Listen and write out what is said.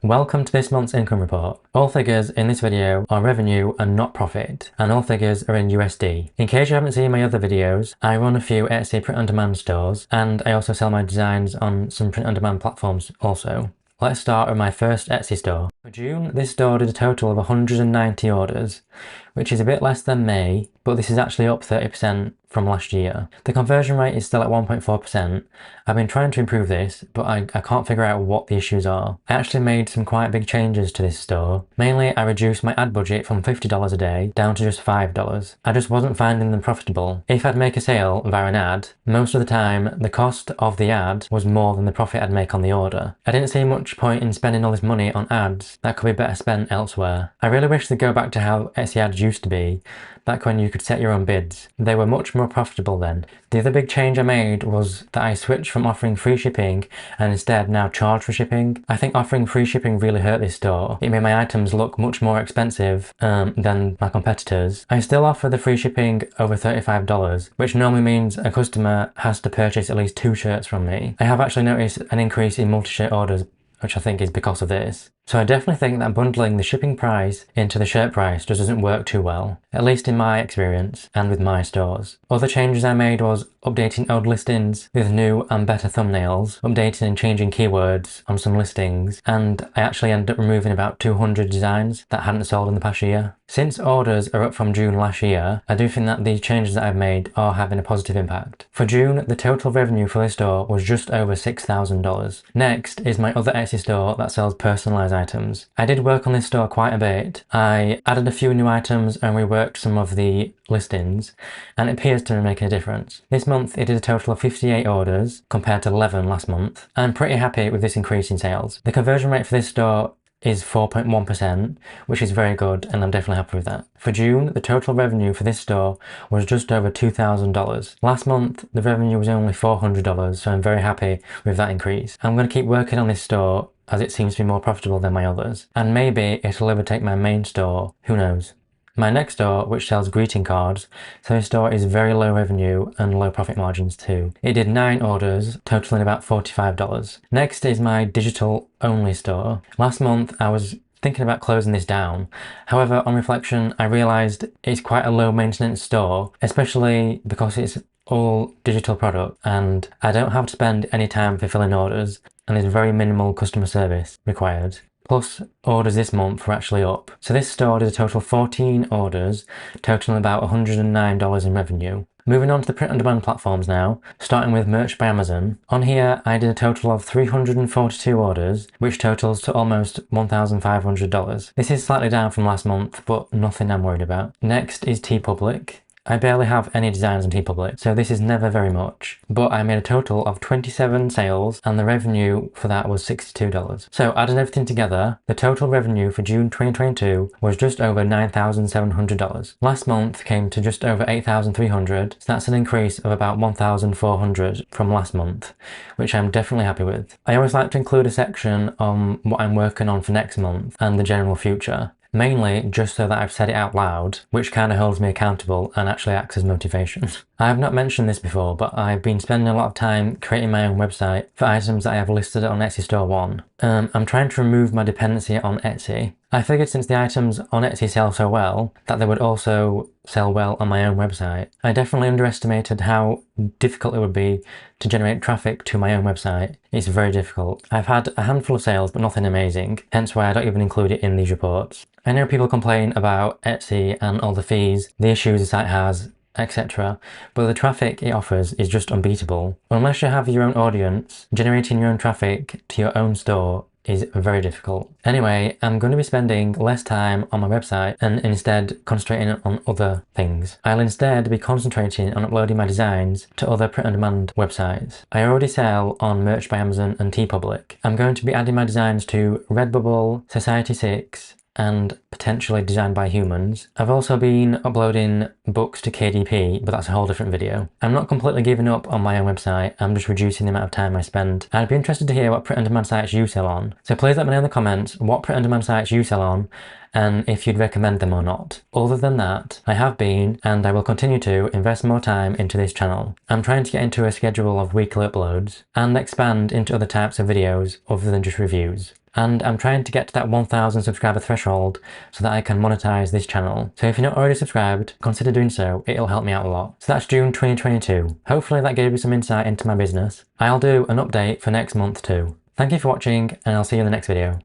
Welcome to this month's income report. All figures in this video are revenue and not profit, and all figures are in USD. In case you haven't seen my other videos, I run a few Etsy print-on-demand stores, and I also sell my designs on some print-on-demand platforms also. Let's start with my first Etsy store. For June, this store did a total of 190 orders, which is a bit less than May, but this is actually up 30% from last year. The conversion rate is still at 1.4%. I've been trying to improve this, but I can't figure out what the issues are. I actually made some quite big changes to this store. Mainly, I reduced my ad budget from $50 a day down to just $5. I just wasn't finding them profitable. If I'd make a sale via an ad, most of the time, the cost of the ad was more than the profit I'd make on the order. I didn't see much point in spending all this money on ads that could be better spent elsewhere. I really wish they'd go back to how Etsy ads used to be, back when you could set your own bids. They were much more profitable then. The other big change I made was that I switched from offering free shipping and instead now charge for shipping. I think offering free shipping really hurt this store. It made my items look much more expensive than my competitors. I still offer the free shipping over $35, which normally means a customer has to purchase at least 2 shirts from me. I have actually noticed an increase in multi-shirt orders, which I think is because of this. So I definitely think that bundling the shipping price into the shirt price just doesn't work too well, at least in my experience and with my stores. Other changes I made was updating old listings with new and better thumbnails, updating and changing keywords on some listings, and I actually ended up removing about 200 designs that hadn't sold in the past year. Since orders are up from June last year, I do think that these changes that I've made are having a positive impact. For June, the total revenue for this store was just over $6,000. Next is my other Etsy store that sells personalized items. I did work on this store quite a bit. I added a few new items and reworked some of the listings, and it appears to be making a difference. This month it did a total of 58 orders compared to 11 last month. I'm pretty happy with this increase in sales. The conversion rate for this store is 4.1%, which is very good, and I'm definitely happy with that. For June, the total revenue for this store was just over $2,000. Last month, the revenue was only $400, so I'm very happy with that increase. I'm going to keep working on this store as it seems to be more profitable than my others, and maybe it'll overtake my main store, who knows. My next store, which sells greeting cards, so this store is very low revenue and low profit margins too. It did 9 orders, totaling about $45. Next is my digital only store. Last month I was thinking about closing this down. However, on reflection, I realized it's quite a low maintenance store, especially because it's all digital product and I don't have to spend any time fulfilling orders and there's very minimal customer service required. Plus, orders this month were actually up. So this store did a total of 14 orders, totaling about $109 in revenue. Moving on to the print-on-demand platforms now, starting with Merch by Amazon. On here, I did a total of 342 orders, which totals to almost $1,500. This is slightly down from last month, but nothing I'm worried about. Next is TEEPUBLIC. I barely have any designs on TEEPUBLIC, so this is never very much. But I made a total of 27 sales, and the revenue for that was $62. So adding everything together, the total revenue for June 2022 was just over $9,700. Last month came to just over $8,300, so that's an increase of about $1,400 from last month, which I'm definitely happy with. I always like to include a section on what I'm working on for next month and the general future. Mainly just so that I've said it out loud, which kind of holds me accountable and actually acts as motivation. I have not mentioned this before, but I've been spending a lot of time creating my own website for items that I have listed on Etsy Store 1. I'm trying to remove my dependency on Etsy. I figured since the items on Etsy sell so well, that they would also sell well on my own website. I definitely underestimated how difficult it would be to generate traffic to my own website. It's very difficult. I've had a handful of sales, but nothing amazing, hence why I don't even include it in these reports. I know people complain about Etsy and all the fees, the issues the site has, etc. But the traffic it offers is just unbeatable. Unless you have your own audience, generating your own traffic to your own store is very difficult. Anyway, I'm going to be spending less time on my website and instead concentrating on other things. I'll instead be concentrating on uploading my designs to other print-on-demand websites. I already sell on Merch by Amazon and TeePublic. I'm going to be adding my designs to Redbubble, Society6, and potentially Designed by Humans. I've also been uploading books to KDP, but that's a whole different video. I'm not completely giving up on my own website, I'm just reducing the amount of time I spend. I'd be interested to hear what print-on-demand sites you sell on, so please let me know in the comments what print-on-demand sites you sell on and if you'd recommend them or not. Other than that, I have been, and I will continue to, invest more time into this channel. I'm trying to get into a schedule of weekly uploads and expand into other types of videos other than just reviews. and I'm trying to get to that 1,000 subscriber threshold so that I can monetize this channel. So if you're not already subscribed, consider doing so, it'll help me out a lot. So that's June 2022. Hopefully that gave you some insight into my business. I'll do an update for next month too. Thank you for watching, and I'll see you in the next video.